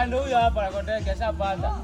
Ndio huyo hapa anakoteka shapanda.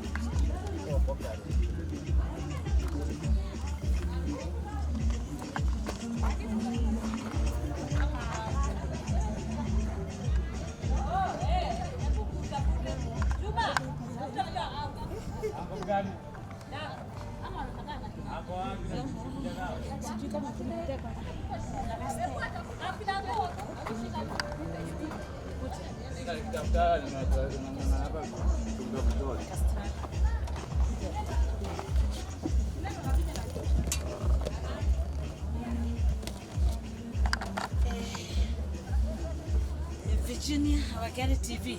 Virginia Wagari TV.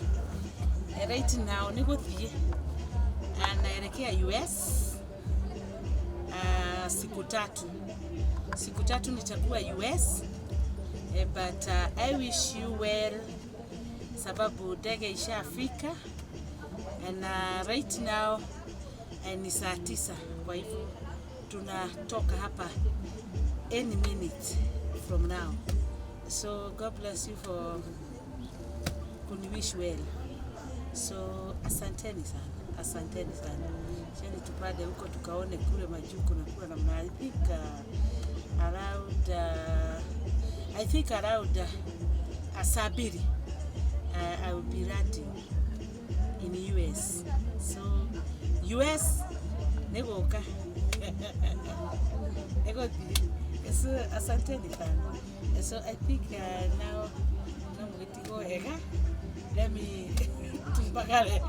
Right now niko thie anaelekea US siku tatu nitakuwa US, but I wish you well sababu ndege ishafika and right now ni saa 9, kwa hivyo tunatoka hapa any minute from now. So God bless you for kuniwish well. So asanteni sana. Cheni tupande huko tukaone kule Majuu kuna na mnaipika around Asabiri. I will be landing in US. So US negoka. So asanteni sana. So I think now let me tumbagale.